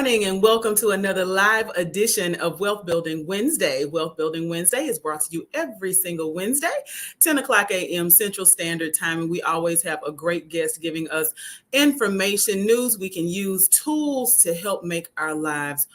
morning and welcome to another live edition of Wealth Building Wednesday. Wealth Building Wednesday is brought to you every single Wednesday, 10 o'clock a.m. Central Standard Time. And we always have a great guest giving us information, news we can use, tools to help make our lives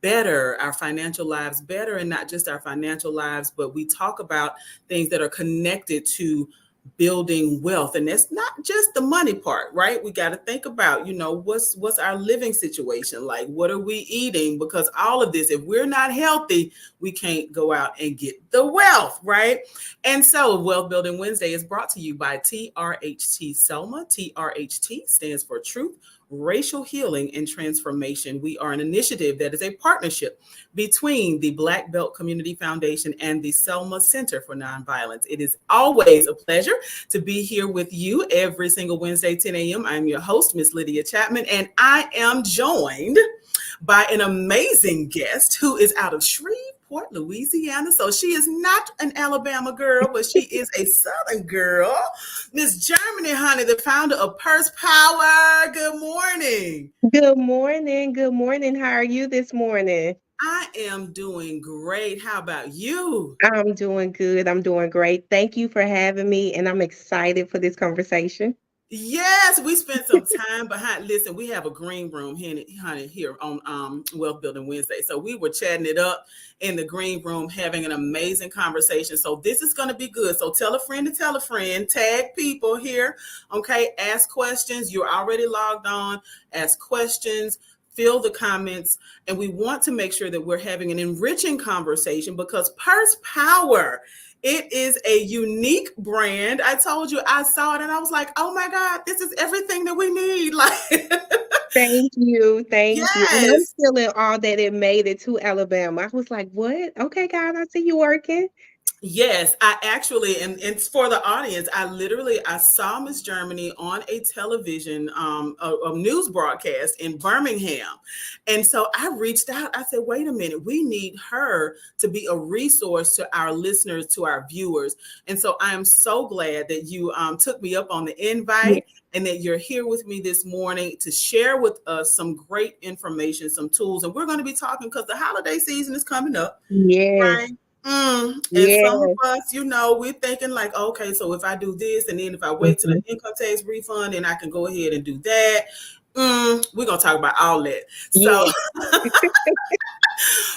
better, our financial lives better, and not just our financial lives, but we talk about things that are connected to building wealth. And that's not just the money part, right? We got to think about, what's our living situation like? What are we eating? Because all of this, if we're not healthy, we can't go out and get the wealth, right? And so Wealth Building Wednesday is brought to you by TRHT Selma. TRHT stands for Truth, Racial Healing and Transformation. We are an initiative that is a partnership between the Black Belt Community Foundation and the Selma Center for Nonviolence. It is always a pleasure to be here with you every single Wednesday, 10 a.m. I'm your host, Miss Lydia Chapman, and I am joined by an amazing guest who is out of Shreveport, Louisiana. So she is not an Alabama girl, but she is a Southern girl. Miss Germany, honey, the founder of powHER. Good morning. Good morning. Good morning. How are you this morning? I am doing great. How about you? I'm doing good. I'm doing great. Thank you for having me, and I'm excited for this conversation. Yes, we spent some time behind. Listen, we have a green room here, honey, here on Wealth Building Wednesday. So we were chatting it up in the green room, having an amazing conversation. So this is going to be good. So tell a friend to tell a friend, tag people here. Okay, ask questions. You're already logged on. Ask questions. Fill the comments, and we want to make sure that we're having an enriching conversation because Purse Power. It is a unique brand. I told you, I saw it and I was like, oh my God, this is everything that we need. Like, Thank you. Thank you. And I'm yes. still in awe that it made it to Alabama. I was like, what? Okay, God, I see you working. Yes, I actually, and it's for the audience. I saw Miss Germany on a television, a news broadcast in Birmingham. And so I reached out. I said, wait a minute, we need her to be a resource to our listeners, to our viewers. And so I am so glad that you took me up on the invite and that you're here with me this morning to share with us some great information, some tools. And we're going to be talking because the holiday season is coming up, Yes. right? And Yes. some of us, we're thinking like, okay, so if I do this and then if I wait till the income tax refund, then I can go ahead and do that. We're going to talk about all that. So, Yes.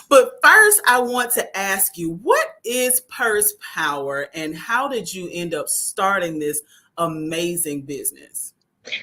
but first, I want to ask you, what is Purse Power and how did you end up starting this amazing business?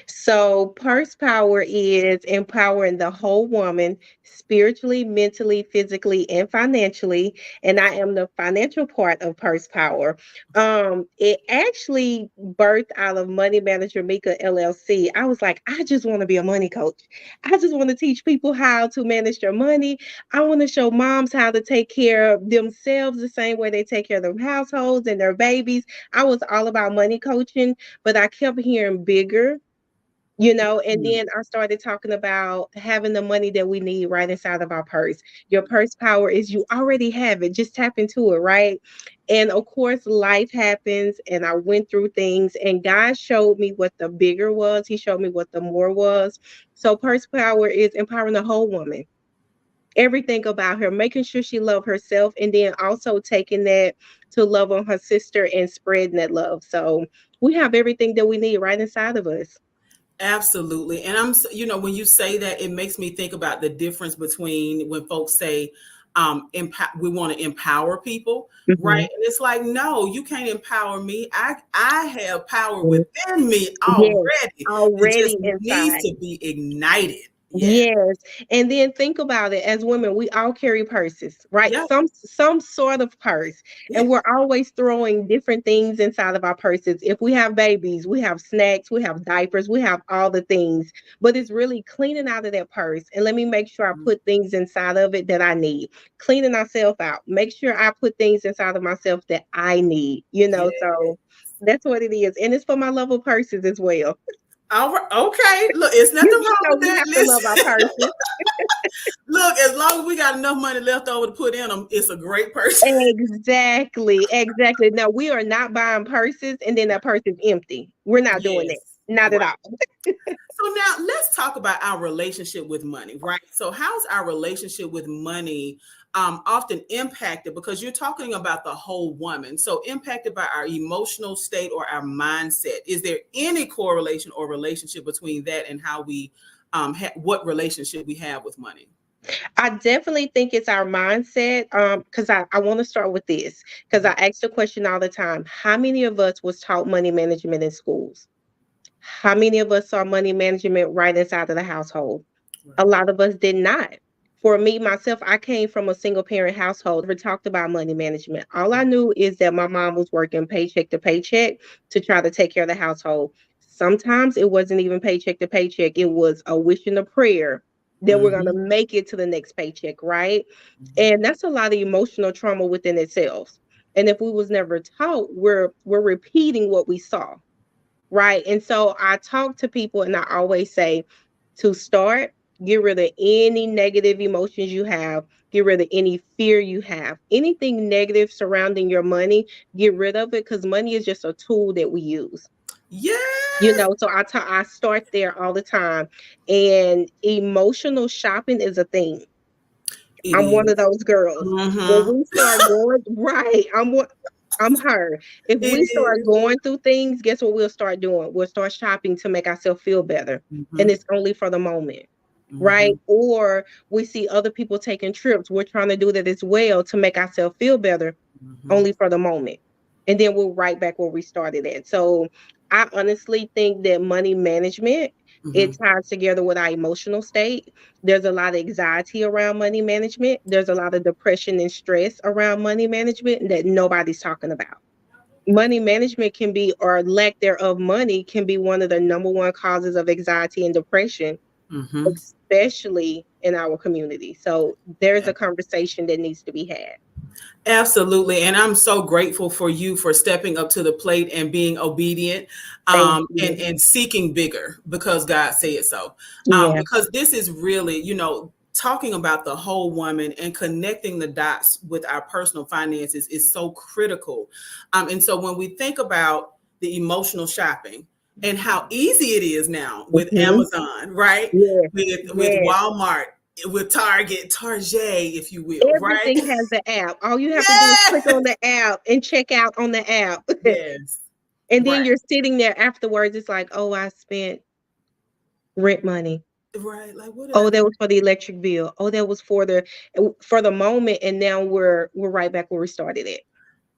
So, Purse Power is empowering the whole woman spiritually, mentally, physically, and financially. And I am the financial part of Purse Power. It actually birthed out of Money Manager Mika LLC. I was like, I just want to be a money coach. I just want to teach people how to manage their money. I want to show moms how to take care of themselves the same way they take care of their households and their babies. I was all about money coaching, but I kept hearing bigger. And then I started talking about having the money that we need right inside of our purse. Your purse power is you already have it. Just tap into it, right? And of course, life happens, and I went through things, and God showed me what the bigger was. He showed me what the more was. So purse power is empowering the whole woman. Everything about her, making sure she loves herself, and then also taking that to love on her sister and spreading that love. So we have everything that we need right inside of us. Absolutely. And when you say that, it makes me think about the difference between when folks say, we want to empower people, right? Mhm. And it's like, no, you can't empower me. I have power within me Yes, already. It just already needs inside. to be ignited. Yeah. Yes. And then think about it. As women, we all carry purses, right? Yeah. Some sort of purse. Yeah. And we're always throwing different things inside of our purses. If we have babies, we have snacks, we have diapers, we have all the things. But it's really cleaning out of that purse. And let me make sure I put things inside of it that I need. Cleaning ourselves out. Make sure I put things inside of myself that I need, Yeah. so that's what it is. And it's for my love of purses as well. All right. Okay. Look, it's nothing You wrong know with we that. have to love our Listen. purses. Look, as long as we got enough money left over to put in them, it's a great person. Exactly, exactly. Now we are not buying purses and then that purse is empty. We're not doing Yes. that. Not at Right. all. So now let's talk about our relationship with money, right? So how's our relationship with money often impacted, because you're talking about the whole woman. So impacted by our emotional state or our mindset. Is there any correlation or relationship between that and how we what relationship we have with money? I definitely think it's our mindset. Because I want to start with this because I Mhm. ask the question all the time. How many of us was taught money management in schools? How many of us saw money management right inside of the household? A Right. lot of us did not. For me, myself, I came from a single parent household, never talked about money management. All I knew is that my mom was working paycheck to paycheck to try to take care of the household. Sometimes it wasn't even paycheck to paycheck, it was a wish and a prayer that we're going to Mhm. make it to the next paycheck, right? Mhm. And that's a lot of emotional trauma within itself. And if we was never taught, we're repeating what we saw, right? And so I talk to people and I always say to start, get rid of any negative emotions you have, get rid of any fear you have, anything negative surrounding your money, get rid of it because money is just a tool that we use. Yes, So I start there all the time. And emotional shopping is a thing. it I'm one of is. those girls. When Mhm. we start going right, I'm her. If It we start is. going through things, guess what we'll start doing? We'll start shopping to make ourselves feel better. And Mhm. it's only for the moment, right? Mhm. Or we see other people taking trips. We're trying to do that as well to make ourselves feel better, Mhm. only for the moment. And then we'll right back where we started at. So I honestly think that money management, it Mhm. ties together with our emotional state. There's a lot of anxiety around money management. There's a lot of depression and stress around money management that nobody's talking about. Money management can be, or lack thereof money can be one of the number one causes of anxiety and depression, Mhm. especially in our community. So there's a conversation that needs to be had. Absolutely. And I'm so grateful for you for stepping up to the plate and being obedient, Thank and, you. and seeking bigger because God said so. Yeah. Because this is really, talking about the whole woman and connecting the dots with our personal finances is so critical. And so when we think about the emotional shopping and how easy it is now with Hmm. Amazon, right? Yes. With Yes. Walmart, with Target, if you will, right? Everything has the app. All you have to do is click Yes. on the app and check out on the app. Yes. And Right. then you're sitting there afterwards. It's like, oh, I spent rent money. Right. Like, what did I Oh, do? that was for the electric bill. Oh, that was for the moment. And now we're right back where we started at.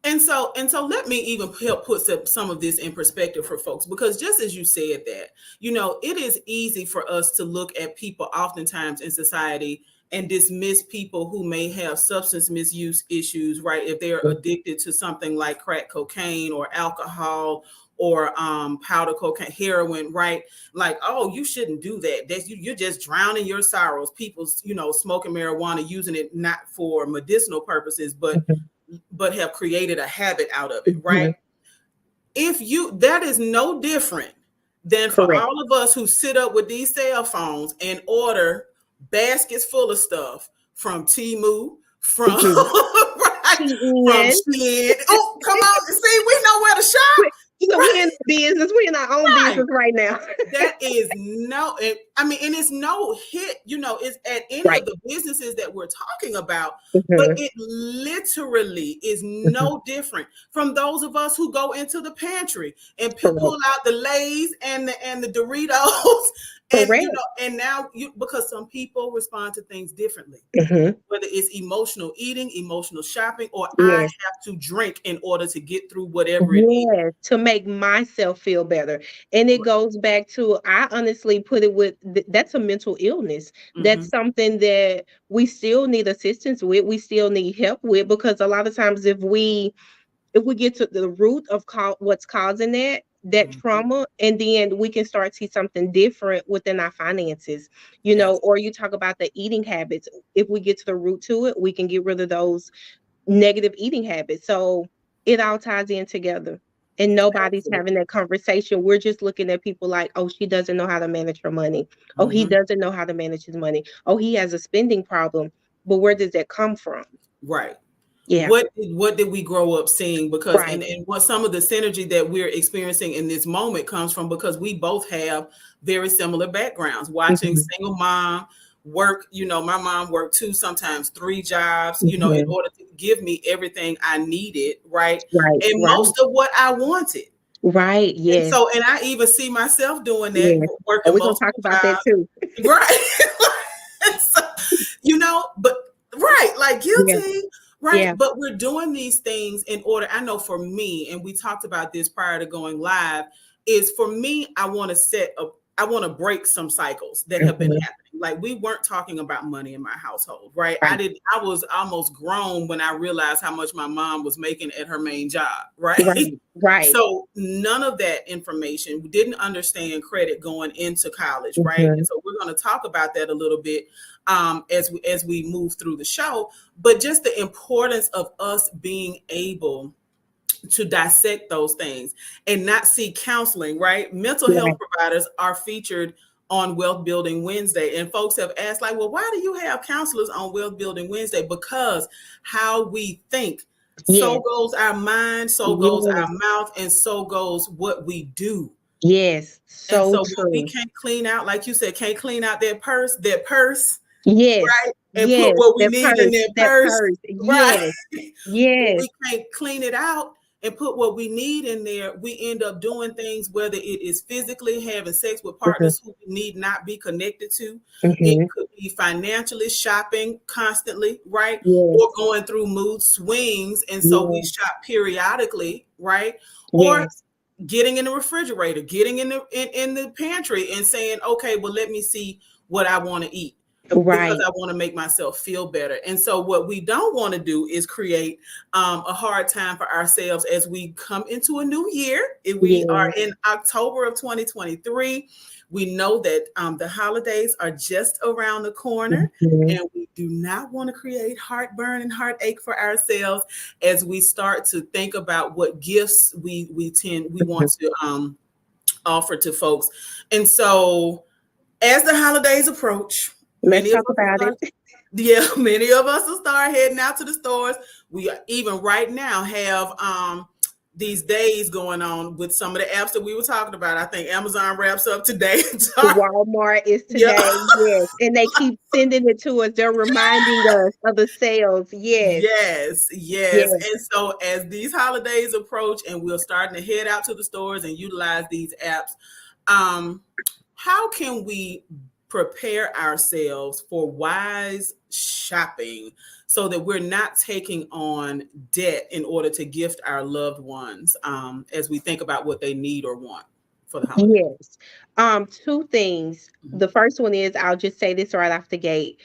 And so let me even help put some of this in perspective for folks, because just as you said that, it is easy for us to look at people oftentimes in society and dismiss people who may have substance misuse issues, right? If they're addicted to something like crack cocaine or alcohol or powder cocaine, heroin, right? Like, oh, you shouldn't do that. You're just drowning your sorrows. People's, smoking marijuana, using it not for medicinal purposes, but have created a habit out of it, right? Mhm. That is no different than for Correct. all of us who sit up with these cell phones and order baskets full of stuff from Timu, from Mhm. right, from TN. Shein. Oh, come on, see, we know where to shop, We're in right? business. We're in our own Right. business right now. That is and it's no hit, it's at any Right. of the businesses that we're talking about, but Mhm. it literally is Mhm. no different from those of us who go into the pantry and pull Correct. out the Lay's and the Doritos, and Correct. and now because some people respond to things differently, Mhm. whether it's emotional eating, emotional shopping, or I Yes. have to drink in order to get through whatever it is. Yes, to make myself feel better. And it goes back to, I honestly put it with that's a mental illness. That's Hmm. something that we still need assistance with. We still need help with, because a lot of times if we get to the root of what's causing that Hmm. trauma, and then we can start to see something different within our finances, Yes, or you talk about the eating habits. If we get to the root to it, we can get rid of those negative eating habits. So it all ties in together. And nobody's having absolutely. that conversation. We're just looking at people like, oh, she doesn't know how to manage her money. Oh, he Hmm. doesn't know how to manage his money. Oh, he has a spending problem. But where does that come from? Right. Yeah. What did we grow up seeing? Because Right. and what some of the synergy that we're experiencing in this moment comes from, because we both have very similar backgrounds. Watching Mhm. single mom work, my mom worked two, sometimes three jobs, in Mhm. order to give me everything I needed, right? Right. And Right. most of what I wanted. Right. And Yes. so, and I even see myself doing that, Yes. Oh, working we're gonna talk multiple about that jobs. too. Right. So, but right, like Yeah. guilty, right? Yeah. But we're doing these things in order. I know for me, and we talked about this prior to going live, is for me, I want to break some cycles that have been Mhm. happening. Like, we weren't talking about money in my household, right? Right. I was almost grown when I realized how much my mom was making at her main job, right? Right. Right. So none of that information. We didn't understand credit going into college, right? And Mhm. so we're going to talk about that a little bit as we move through the show. But just the importance of us being able to dissect those things and not see counseling, right? Mental health Right. providers are featured on Wealth Building Wednesday. And folks have asked, like, well, why do you have counselors on Wealth Building Wednesday? Because how we think, so Yes. goes our mind, so goes our Yes. mouth, and so goes what we do. Yes. And So so when we true. can't clean out, like you said, can't clean out that purse, Yes. right? And put Yes. what we That need in purse. that That purse, purse. right? Yes. When Yes. we can't clean it out and put what we need in there, we end up doing things, whether it is physically having sex with Mhm. partners who we need not be connected to. It Mhm. could be financially shopping constantly, right? Or Yes. going through mood swings. And so we Yes. shop periodically, right? Or Yes. getting in the refrigerator, getting in the pantry and saying, okay, well, let me see what I want to eat because Right. I want to make myself feel better. And so what we don't want to do is create a hard time for ourselves as we come into a new year. If we are Yes. in October of 2023, we know that the holidays are just around the corner, Mhm. and we do not want to create heartburn and heartache for ourselves as we start to think about what gifts we Mhm. want to offer to folks. And so as the holidays approach, Let's many of talk us about start, it. yeah, many of us will start heading out to the stores. We even right now have these days going on with some of the apps that we were talking about. I think Amazon wraps up today. Walmart is Yeah. today, yes. And they keep sending it to us. They're reminding us of the sales. Yes. Yes, yes. Yes. And so as these holidays approach and we're starting to head out to the stores and utilize these apps, um, how can we prepare ourselves for wise shopping so that we're not taking on debt in order to gift our loved ones as we think about what they need or want for the holiday? Yes. Two things. Mhm. The first one is I'll just say this right off the gate.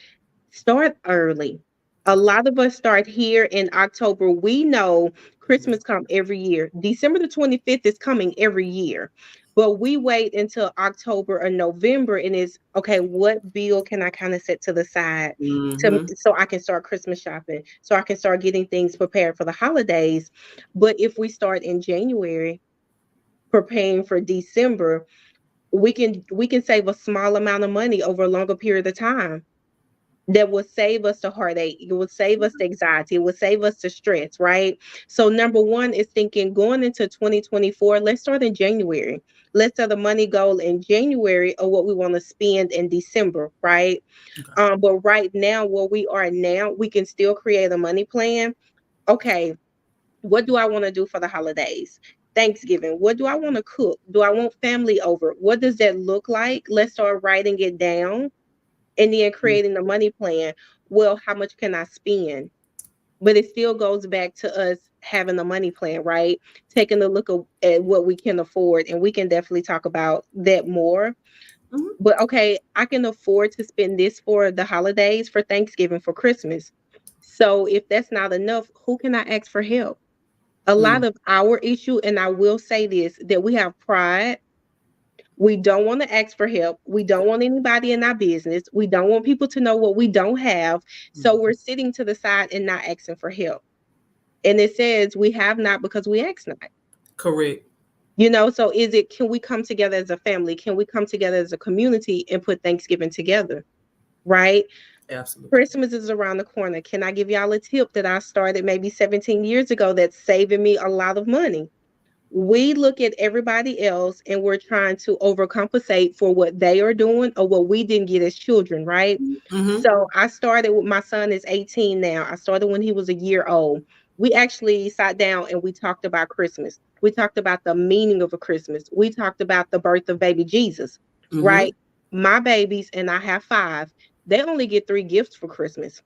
Start early. A lot of us start here in October. We know Yeah. Christmas come every year. December the 25th is coming every year. But we wait until October or November and it's okay, what bill can I kind of set to the side to Hmm. so I can start Christmas shopping, so I can start getting things prepared for the holidays. But if we start in January preparing for December, we can save a small amount of money over a longer period of time that will save us the heartache. It will save us the anxiety. It will save us the stress, right? So, number one is thinking going into 2024, let's start in January. Let's set a money goal in January of what we want to spend in December, right? Okay. But right now, where we are now, we can still create a money plan. Okay, what do I want to do for the holidays? Thanksgiving. What do I want to cook? Do I want family over? What does that look like? Let's start writing it down and then creating the money plan. Well, how much can I spend? But it still goes back to us having a money plan, right? Taking a look at what we can afford, and we can definitely talk about that more. Hmm. But okay, I can afford to spend this for the holidays, for Thanksgiving, for Christmas. So if that's not enough, who can I ask for help? A lot of our issue, and I will say this, that we have pride. We don't want to ask for help. We don't want anybody in our business. We don't want people to know what we don't have. So we're sitting to the side and not asking for help. And it says we have not because we ask not. Correct. So can we come together as a family? Can we come together as a community and put Thanksgiving together? Right? Absolutely. Christmas is around the corner. Can I give y'all a tip that I started maybe 17 years ago that's saving me a lot of money? We look at everybody else and we're trying to overcompensate for what they are doing or what we didn't get as children, right? Mm-hmm. So I started with my son is 18 now. I started when he was a year old. We actually sat down and we talked about Christmas. We talked about the meaning of a Christmas. We talked about the birth of baby Jesus, Mm-hmm. right? My babies, and I have five, they only get three gifts for Christmas.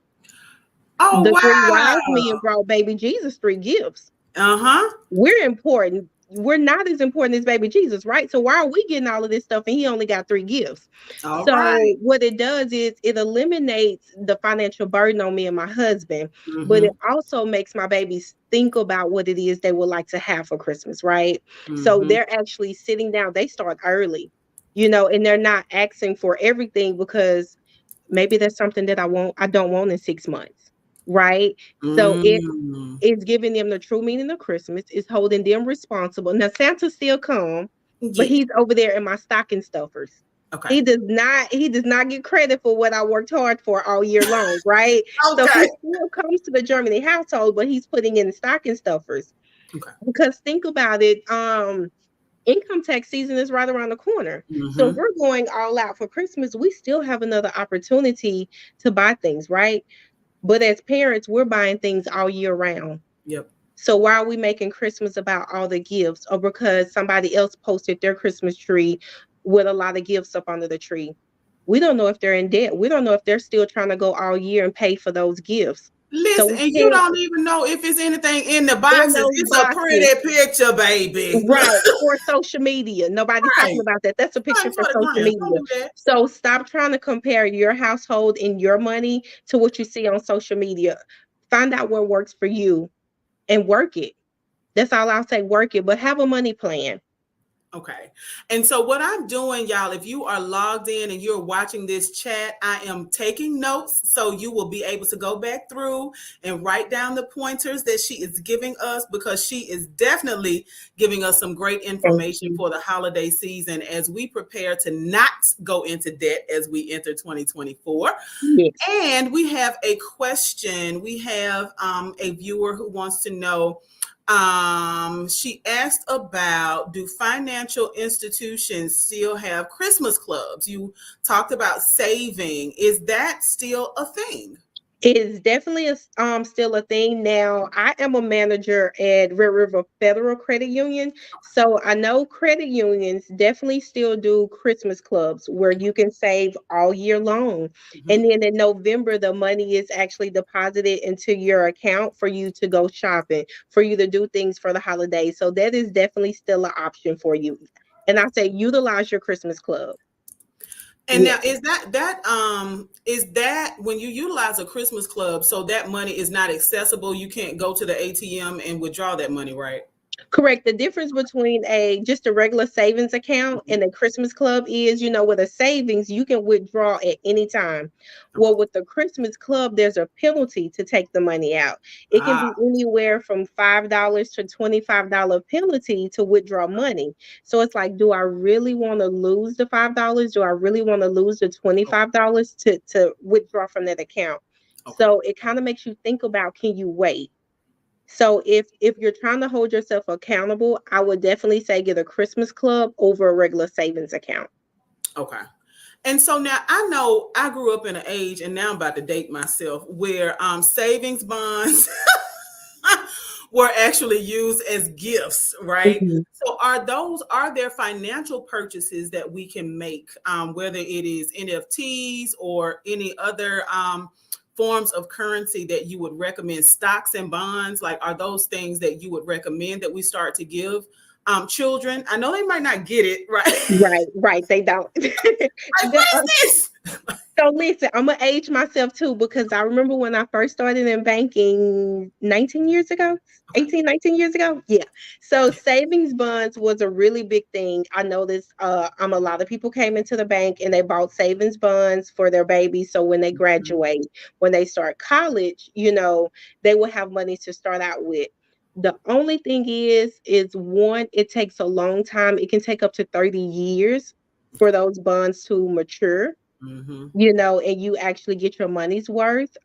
Oh The three wow. wise men brought baby Jesus three gifts. Uh-huh. We're important. We're not as important as baby Jesus, right? So why are we getting all of this stuff and he only got three gifts? All right. So what it does is it eliminates the financial burden on me and my husband, but it Mm-hmm. also makes my babies think about what it is they would like to have for Christmas, right? So Mm-hmm. they're actually sitting down. They start early, and they're not asking for everything because maybe there's something that I don't want in 6 months, right? So Mm. it's giving them the true meaning of Christmas. It's holding them responsible. Now Santa still come, but Yeah. he's over there in my stocking stuffers. Okay. He does not get credit for what I worked hard for all year long, right? So he Okay. still comes to the Germany household, but he's putting in stocking stuffers. Okay. Because think about it, income tax season is right around the corner. So if Mm-hmm. we're going all out for Christmas, we still have another opportunity to buy things, right? But as parents, we're buying things all year round. Yep. So why are we making Christmas about all the gifts or because somebody else posted their Christmas tree with a lot of gifts up under the tree? We don't know if they're in debt. We don't know if they're still trying to go all year and pay for those gifts. So Listen, we and you can't don't even know if it's anything in the in boxes. those It's a boxes. pretty picture, baby. Right. For social media. Nobody's talking Right. about that. That's a picture Nothing for for the social gram. Don't media. do that. So stop trying to compare your household and your money to what you see on social media. Find out what works for you and work it. That's all I'll say, work it, but have a money plan. Okay. And so what I'm doing, y'all, if you are logged in and you're watching this chat, I am taking notes so you will be able to go back through and write down the pointers that she is giving us because she is definitely giving us some great Thank information you. for the holiday season as we prepare to not go into debt as we enter 2024. Yes. And we have a question. We have a viewer who wants to know. She asked about, do financial institutions still have Christmas clubs? You talked about saving. Is that still a thing? It is definitely still a thing now. I am a manager at Red River Federal Credit Union, so I know credit unions definitely still do Christmas clubs where you can save all year long, and Mhm. then in November the money is actually deposited into your account for you to go shopping, for you to do things for the holidays. So that is definitely still an option for you. And I say utilize your Christmas club. And now Yes. is that when you utilize a Christmas club, so that money is not accessible, you can't go to the ATM and withdraw that money, right? Correct. The difference between a just a regular savings account Mhm. and a Christmas club is, with a savings, you can withdraw at any time. Okay. Well, with the Christmas club, there's a penalty to take the money out. It can Ah, be anywhere from $5 to $25 penalty to withdraw money. So it's like, do I really want to lose the $5? Do I really want to lose the $25 to withdraw from that account? okay. So it kind of makes you think about, can you wait? So if you're trying to hold yourself accountable, I would definitely say get a Christmas club over a regular savings account. Okay. And so now I know I grew up in an age, and now I'm about to date myself, where savings bonds were actually used as gifts, right? Mhm. So are there financial purchases that we can make, whether it is NFTs or any other forms of currency that you would recommend, stocks and bonds? Like, are those things that you would recommend that we start to give children? I know they might not get it, right? Right, right. They don't. Like, The- what is this? So listen, I'm gonna age myself too because I remember when I first started in banking 19 years ago, Okay. 18, 19 years ago. Yeah. So savings bonds was a really big thing. I noticed a lot of people came into the bank and they bought savings bonds for their babies. So when they Mhm. graduate, when they start college, they will have money to start out with. The only thing is one, it takes a long time. It can take up to 30 years for those bonds to mature. Mm-hmm. And you actually get your money's worth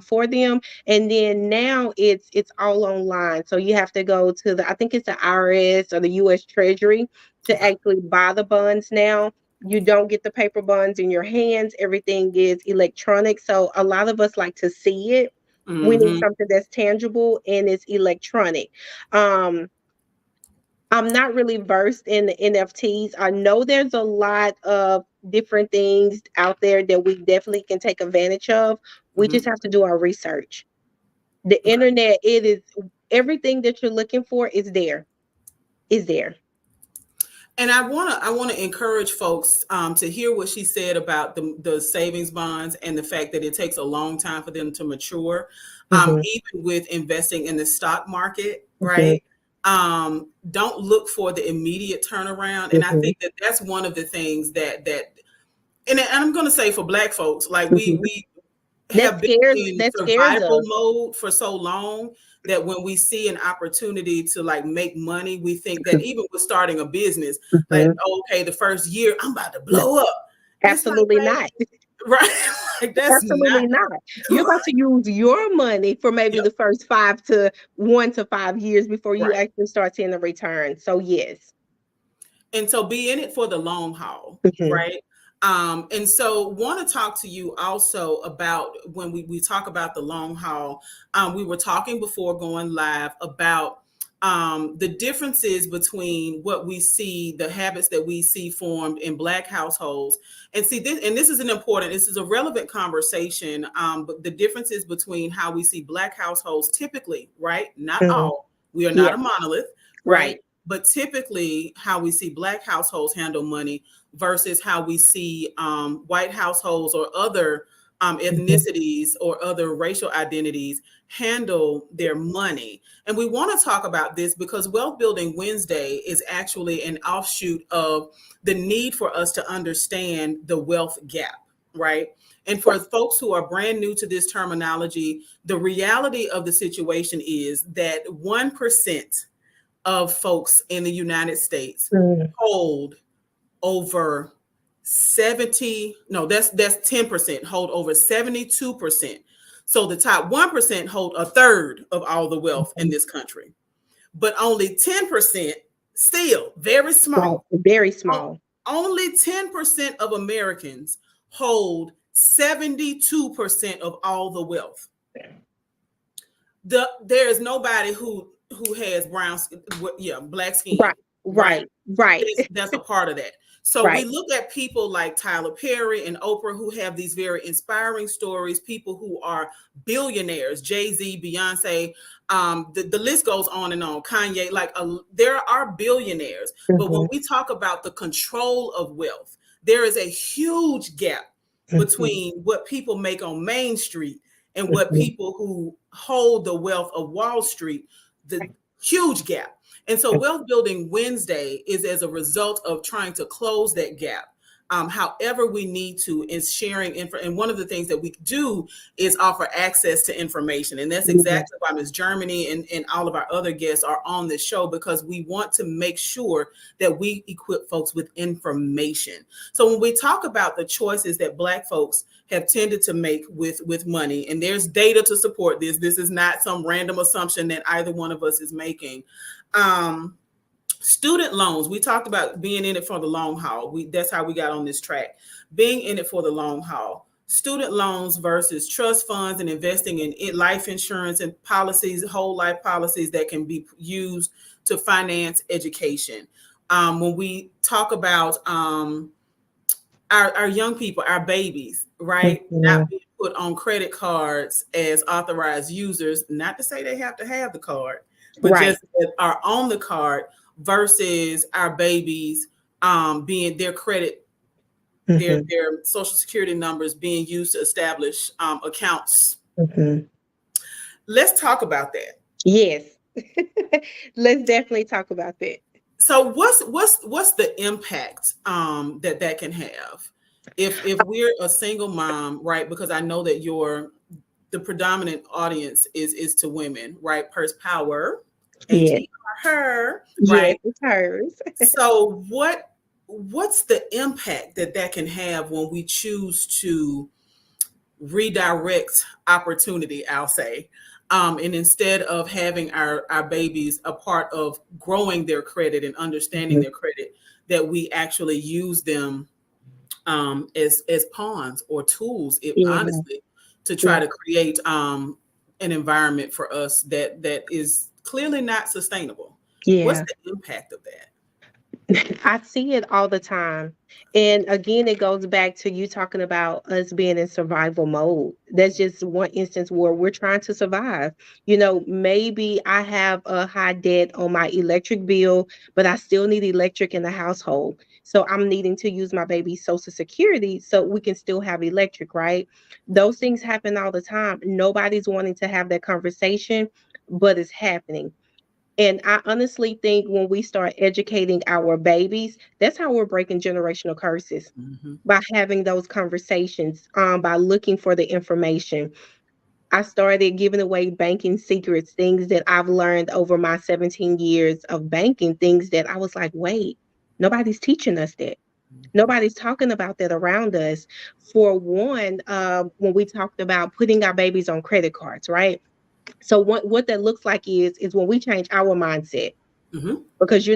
for them. And then now it's all online. So you have to go to I think it's the IRS or the US Treasury to Okay. actually buy the bonds now. You don't get the paper bonds in your hands. Everything is electronic. So a lot of us like to see it. We need Mm-hmm. something that's tangible and it's electronic. Um, I'm not really versed in the NFTs. I know there's a lot of different things out there that we definitely can take advantage of. We just Mm-hmm. have to do our research. The Okay. internet, it is everything that you're looking for is there. Is there. And I wanna encourage folks to hear what she said about the savings bonds and the fact that it takes a long time for them to mature, Hmm. even with investing in the stock market, Hmm. right? Don't look for the immediate turnaround, and I Hmm. think that that's one of the things that and I'm going to say for Black folks, like Hmm. we That have been scares in that scares survival us. mode for so long that when we see an opportunity to like make money, we think that even with starting a business, like, Hmm. okay, the first year I'm about to No, blow up. It's like, absolutely not. right? Like that's not Absolutely not. You're about to use your money for maybe yep, the first 1 to 5 years before you right. actually start seeing the return. So yes. And so be in it for the long haul, Mhm, right? And so want to talk to you also about when we talk about the long haul. We were talking before going live about the differences between what we see, the habits that we see formed in Black households, and see this. And this is a relevant conversation. But the differences between how we see Black households typically, right? Not mhm. all. We are not Yeah, a monolith, right? right. But typically how we see Black households handle money versus how we see white households or other Mhm, ethnicities or other racial identities handle their money. And we want to talk about this because Wealth Building Wednesday is actually an offshoot of the need for us to understand the wealth gap, right? And for folks who are brand new to this terminology, the reality of the situation is that 1% of folks in the United States mhm. hold over 70, no, that's 10% hold over 72%. So the top 1% hold a third of all the wealth in this country. But only 10%, still very Right. small. Very small. Only 10% of Americans hold 72% of all the wealth. There is nobody who has black skin, Right. right? Right. Right. That's a part of that. So we Right. look at people like Tyler Perry and Oprah who have these very inspiring stories, people who are billionaires, Jay-Z, Beyonce, the list goes on and on, Kanye, there are billionaires. But when Mhm, we talk about the control of wealth, there is a huge gap mhm, between what people make on Main Street and what mhm. people who hold the wealth of Wall Street, the huge gap. And so Wealth Building Wednesday is as a result of trying to close that gap. However we need to in sharing info. And one of the things that we do is offer access to information. And that's Yes. exactly why Ms. Germany and all of our other guests are on this show, because we want to make sure that we equip folks with information. So when we talk about the choices that Black folks have tended to make with money, and there's data to support this, this is not some random assumption that either one of us is making. um, Student loans, we talked about being in it for the long haul. That's how we got on this track, being in it for the long haul. Student loans versus trust funds and investing in life insurance and policies, whole life policies that can be used to finance education. When we talk about our young people, our babies, right? Not Mhm. being put on credit cards as authorized users, not to say they have to have the card, but Right. just that are on the card versus our babies being their credit, Mhm, their social security numbers being used to establish accounts. mhm. Let's talk about that. Yes. Let's definitely talk about that. So what's the impact that can have if we're a single mom, right? Because I know that the predominant audience is to women, right? Purse power, Yes. her, Yes, right? it's hers. So what? what's the impact that that can have when we choose to redirect opportunity, I'll say. And instead of having our babies a part of growing their credit and understanding Mhm. their credit, that we actually use them as pawns or tools, it Yeah, honestly, to yeah, try to create an environment for us that is clearly not sustainable. What's yeah. the impact of that? I see it all the time. And again, it goes back to you talking about us being in survival mode. That's just one instance where we're trying to survive. Maybe I have a high debt on my electric bill, but I still need electric in the household. So I'm needing to use my baby's social security so we can still have electric, right? Those things happen all the time. Nobody's wanting to have that conversation, but it's happening. And I honestly think when we start educating our babies, that's how we're breaking generational curses, Hmm. by having those conversations, by looking for the information. I started giving away banking secrets, things that I've learned over my 17 years of banking, things that I was like, wait, nobody's teaching us that. Nobody's talking about that around us. For one, when we talked about putting our babies on credit cards, right? So what that looks like is when we change our mindset, Hmm. because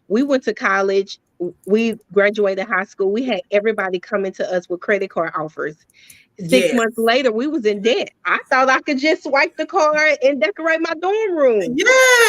we went to college, we graduated high school, we had everybody coming to us with credit card offers. 6 months Yes. later, we was in debt. I thought I could just swipe the card and decorate my dorm room.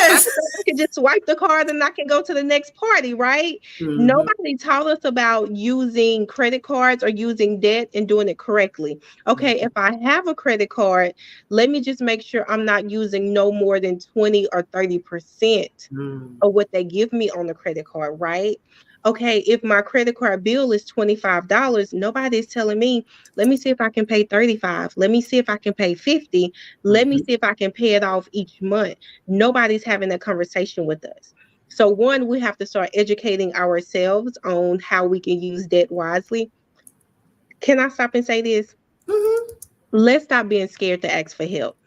I Yes. thought I could just swipe the card and I can go to the next party, right? Hmm. Nobody taught us about using credit cards or using debt and doing it correctly. Okay, if I have a credit card, let me just make sure I'm not using no more than 20 or 30% Hmm. of what they give me on the credit card, right? Okay, if my credit card bill is $25, nobody's telling me, let me see if I can pay 35. Let me see if I can pay 50. Let me Hmm. see if I can pay it off each month. Nobody's having that conversation with us. So one, we have to start educating ourselves on how we can use debt wisely. Can I stop and say this? Hmm. Let's stop being scared to ask for help.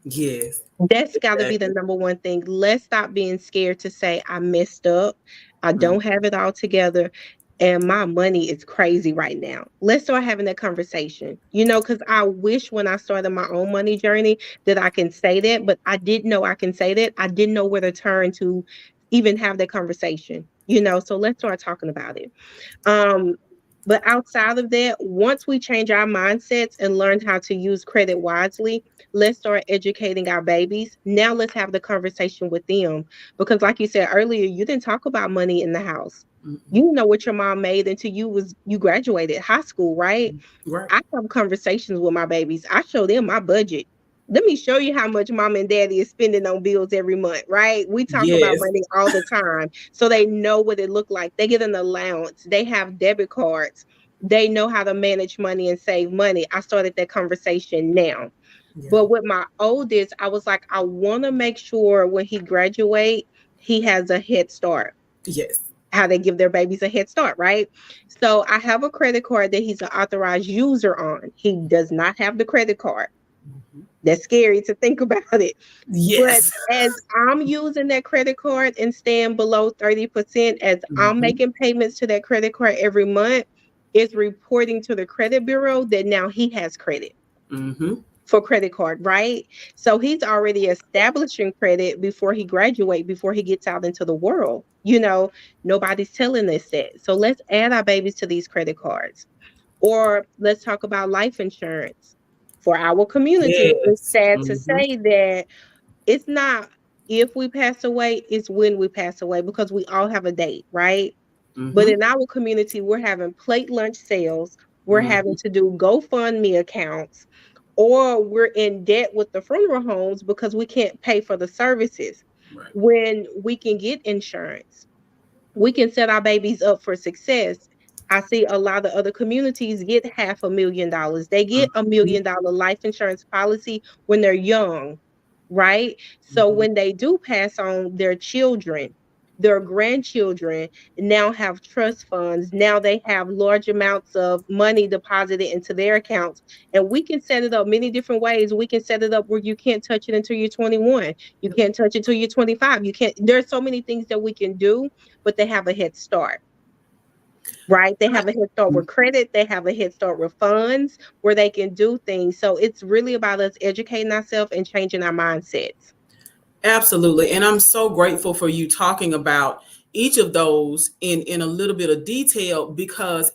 Yes. That's got to be the Exactly. number one thing. Let's stop being scared to say, I messed up. I Mm. don't have it all together. And my money is crazy right now. Let's start having that conversation. Because I wish when I started my own money journey that I can say that, but I didn't know I can say that. I didn't know where to turn to even have that conversation. So let's start talking about it. Um, but outside of that, once we change our mindsets and learn how to use credit wisely, let's start educating our babies. Now let's have the conversation with them. Because like you said earlier, you didn't talk about money in the house. You Mm-mm. didn't know what your mom made until you graduated high school, right? Right. I have conversations with my babies. I show them my budget. Let me show you how much mom and daddy is spending on bills every month, right? We talk about Yes. money all the time. So they know what it look like. They get an allowance. They have debit cards. They know how to manage money and save money. I started that conversation now. Yeah. But with my oldest, I was like, I want to make sure when he graduate, he has a head start, Yes. how they give their babies a head start, right? So I have a credit card that he's an authorized user on. He does not have the credit card. Mhm. That's scary to think about it. But Yes. as I'm using that credit card and staying below 30%, as I'm Hmm. making payments to that credit card every month, it's reporting to the credit bureau that now he has credit Hmm. for credit card, right? So he's already establishing credit before he graduate, before he gets out into the world. Nobody's telling us that. So let's add our babies to these credit cards. Or let's talk about life insurance. For our community, it's Yes. sad to Hmm. say that it's not if we pass away, it's when we pass away, because we all have a date, right? But Hmm. in our community, we're having plate lunch sales. We're having Hmm. to do GoFundMe accounts, or we're in debt with the funeral homes because we can't pay for the services Right. when we can get insurance. We can set our babies up for success. I see a lot of other communities get $500,000. They get a Hmm. $1 million life insurance policy when they're young, right? So Hmm. when they do pass on, their children, their grandchildren now have trust funds. Now they have large amounts of money deposited into their accounts. And we can set it up many different ways. We can set it up where you can't touch it until you're 21. You Yep. can't touch it until you're 25. You can't, there's so many things that we can do, but they have a head start. right? They have a head start with credit, they have a head start with funds where they can do things. So it's really about us educating ourselves and changing our mindsets. Absolutely. And I'm so grateful for you talking about each of those in a little bit of detail, because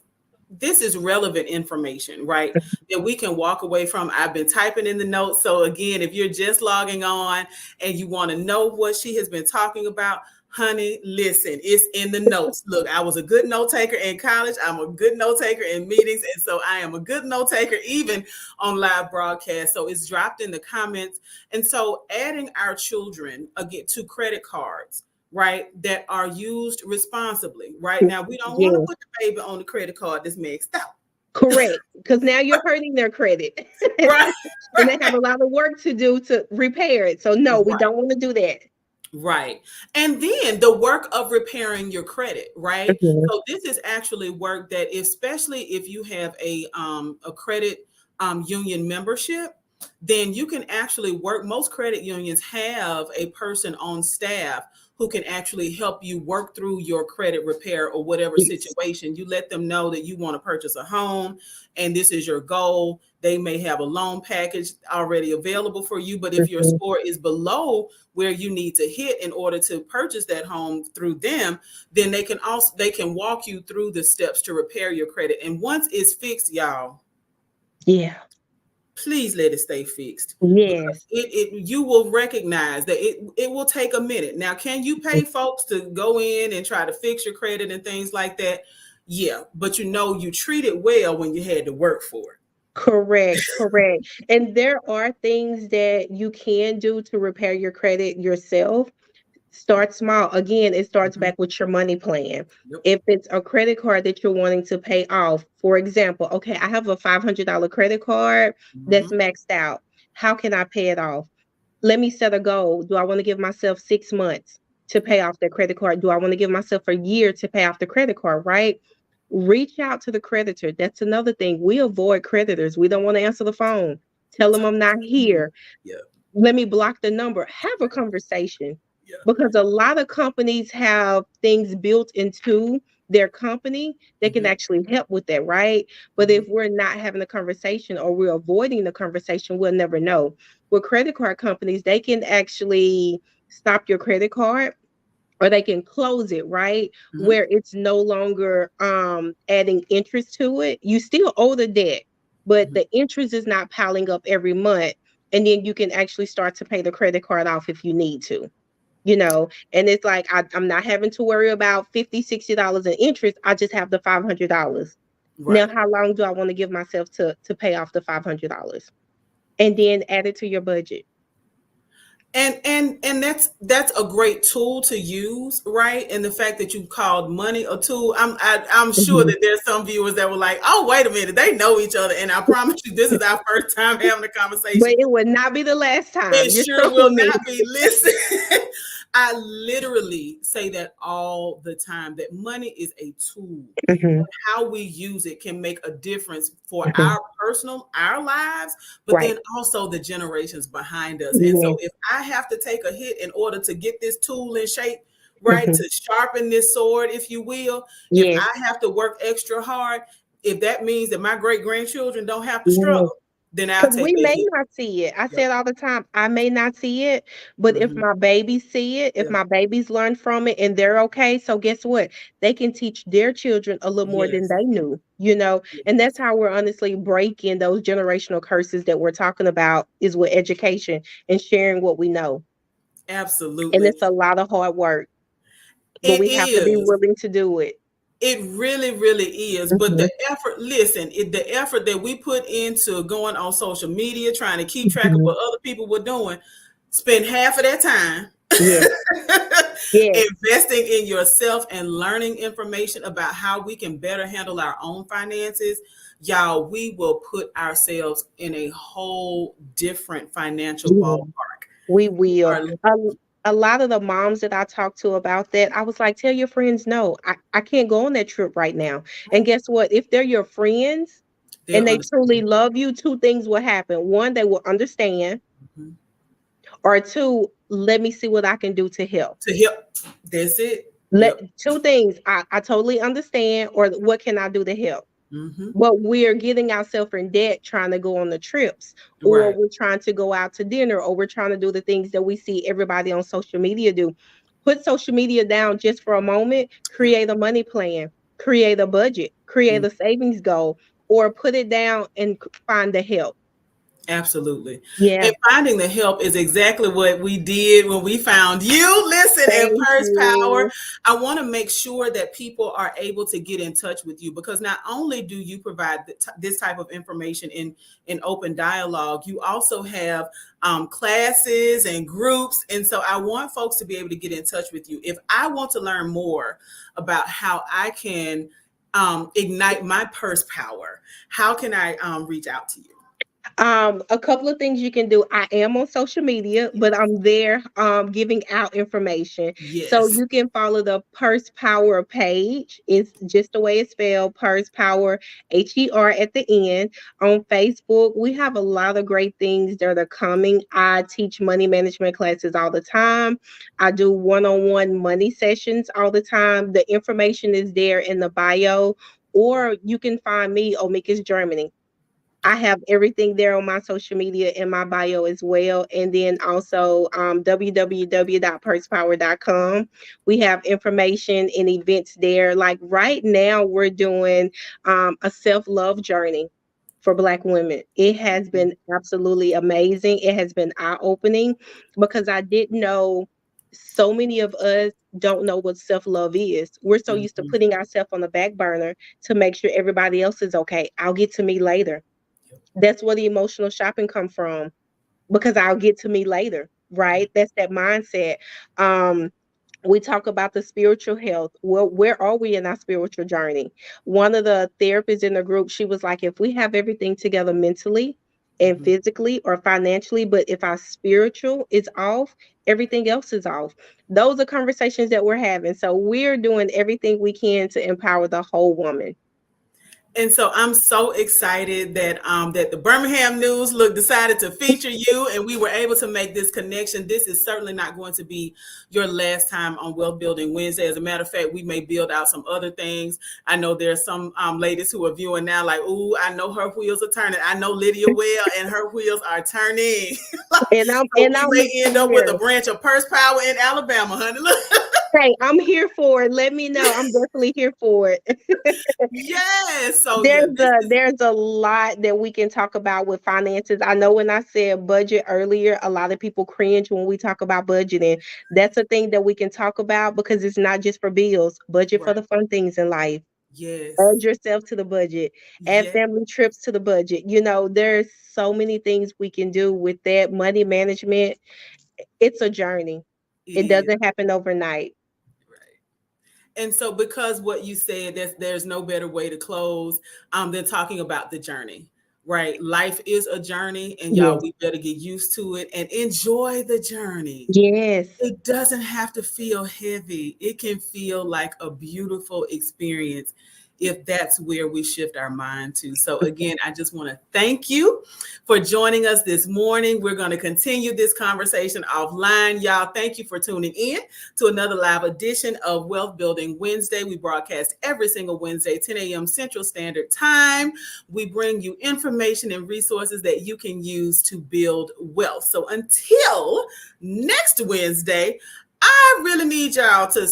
this is relevant information, right? That we can walk away from. I've been typing in the notes. So again, if you're just logging on and you want to know what she has been talking about, honey, listen, it's in the notes. Look, I was a good note taker in college. I'm a good note taker in meetings. And so I am a good note taker even on live broadcast. So it's dropped in the comments. And so adding our children again to credit cards, right, that are used responsibly. Right now, we don't want to Yes, put the baby on the credit card that's maxed out. correct. Because now you're hurting their credit. Right, And they right, have a lot of work to do to repair it. So no, we right. don't want to do that. Right. And then the work of repairing your credit, right? Mhm. So this is actually work that, especially if you have a credit union membership, then you can actually work. Most credit unions have a person on staff who can actually help you work through your credit repair or whatever Yes. situation. You let them know that you want to purchase a home and this is your goal. They may have a loan package already available for you, but if your Mhm. score is below where you need to hit in order to purchase that home through them, then they can walk you through the steps to repair your credit. And once it's fixed, y'all, Yeah. please let it stay fixed, because Yes. it you will recognize that it will take a minute. Now, can you pay folks to go in and try to fix your credit and things like that? Yeah, but you treat it well when you had to work for it. Correct, correct. And there are things that you can do to repair your credit yourself. Start small. Again, it starts Mhm. back with your money plan. Yep. If it's a credit card that you're wanting to pay off, for example, okay, I have a $500 credit card that's Mhm. maxed out. How can I pay it off? Let me set a goal. Do I want to give myself 6 months to pay off the credit card? Do I want to give myself a year to pay off the credit card, right? Reach out to the creditor. That's another thing. We avoid creditors. We don't want to answer the phone. Tell them I'm not Mhm. here. Yeah. Let me block the number. Have a conversation, Yeah. because a lot of companies have things built into their company that can Mhm. actually help with that, right? But Mhm. if we're not having a conversation or we're avoiding the conversation, we'll never know. With credit card companies, they can actually stop your credit card, or they can close it, right? Mhm. Where it's no longer adding interest to it. You still owe the debt, but Mhm. the interest is not piling up every month. And then you can actually start to pay the credit card off if you need to, and it's like I'm not having to worry about 50, $60 in interest. I just have the $500. Now, Right. how long do I want to give myself to pay off the $500? And then add it to your budget. And that's a great tool to use, right? And the fact that you called money a tool, I'm sure Mhm. that there's some viewers that were like, oh, wait a minute, they know each other, and I promise you, this is our first time having a But conversation. it would not be the last It time. You're sure stuck will with me. not be. Listen, I literally say that all the time, that money is a tool. Mhm, How we use it can make a difference for mhm. our lives, but Right. then also the generations behind us. And so Yes. if I have to take a hit in order to get this tool in shape, right, Mhm. to sharpen this sword, if you will, if Yes. I have to work extra hard, if that means that my great grandchildren don't have to Yes. struggle, then I'll 'Cause take we a may hit. not see it. I say Yep. it all the time. I may not see it, but if Hmm. my babies see it, if Yeah. my babies learn from it and they're okay, so guess what? They can teach their children a little more than Yes. they knew. And that's Yes. how we're honestly breaking those generational curses that we're talking about is with education and sharing what we know. And Absolutely. it's a lot of hard work, but It we have to be is. willing to do it. It really, really is. But Mhm, the effort, listen, the effort that we put into going on social media, trying to keep track of mhm. what other people were doing, spend half of that time Yes, yes. investing in yourself and learning information about how we can better handle our own finances. Y'all, we will put ourselves in a whole different financial Yeah. ballpark. We We will. are, A lot of the moms that I talked to about that, I was like, tell your friends no, I can't go on that trip right now. And guess what? If they're your friends they'll and they truly understand. love you, two things will happen. One, they will understand, Mhm. or two, let me see what I can do to help. To help. That's it. Let Yep. two things. I totally understand, or what can I do to help? Hmm. But we're getting ourselves in debt trying to go on the trips, or Right. we're trying to go out to dinner, or we're trying to do the things that we see everybody on social media do. Put social media down just for a moment, Yep. create a money plan, create a budget, create Mm. a savings goal, or put it down and find the help. Absolutely. Yeah, And finding the help is exactly what we did when we found you. Listen, at thank Purse Power, you. I want to make sure that people are able to get in touch with you, because not only do you provide this type of information in open dialogue, you also have classes and groups. And so I want folks to be able to get in touch with you. If I want to learn more about how I can ignite my purse power, how can I reach out to you? A couple of things you can do. I am on social media, but I'm there giving out information. So Yes. you can follow the Purse Power page. It's just the way it's spelled, Purse Power, HER at the end. On Facebook, we have a lot of great things that are coming. I teach money management classes all the time. I do one-on-one money sessions all the time. The information is there in the bio, or you can find me, Omekuis Germany. I have everything there on my social media in my bio as well. And then also www.pursepower.com. We have information and events there. Like right now, we're doing a self love journey for Black women. It has been absolutely amazing. It has been eye opening because I didn't know, so many of us don't know what self love is. We're so used to Mhm. putting ourselves on the back burner to make sure everybody else is okay. I'll get to me later. That's where the emotional shopping come from, because I'll get to me later, Yeah. right? That's that mindset. Um, we talk about the spiritual health. Well, where are we in our spiritual journey? One of the therapists in the group, she was like, if we have everything together mentally and Mhm. physically or financially, but if our spiritual is off, everything else is off. Those are conversations that we're having. So we're doing everything we can to empower the whole woman. And so I'm so excited that that the Birmingham News look decided to feature you, and we were able to make this connection. This is certainly not going to be your last time on Wealth Building Wednesday. As a matter of fact, we may build out some other things. I know there are some ladies who are viewing now, like, "Ooh, I know her wheels are turning." I know Lydia well, and her wheels are turning. And I'm So and we I'm may end up with here. a branch of Purse Power in Alabama, honey. Look. Hey, I'm here for it. Let me know. I'm definitely here for it. Yes. So yeah, There's this a is there's a lot that we can talk about with finances. I know when I said budget earlier, a lot of people cringe when we talk about budgeting. That's a thing that we can talk about because it's not just for bills. Budget for right. the fun things in life. Add Yes. yourself to the budget. Add Yes. family trips to the budget. There's so many things we can do with that money management. It's a journey. It It is. doesn't happen overnight. Right. And so, because what you said, there's no better way to close than talking about the journey, right? Life is a journey, and y'all, Yes. we better get used to it and enjoy the journey. Yes. It doesn't have to feel heavy. It can feel like a beautiful experience if that's where we shift our mind to. So, again, I just want to thank you for joining us this morning. We're going to continue this conversation offline. Y'all, thank you for tuning in to another live edition of Wealth Building Wednesday. We broadcast every single Wednesday, 10 a.m. Central Standard Time. We bring you information and resources that you can use to build wealth. So, until next Wednesday, I really need y'all to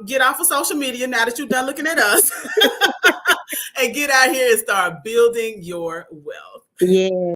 get off of social media now that you're done looking at us and get out here and start building your wealth. Yeah.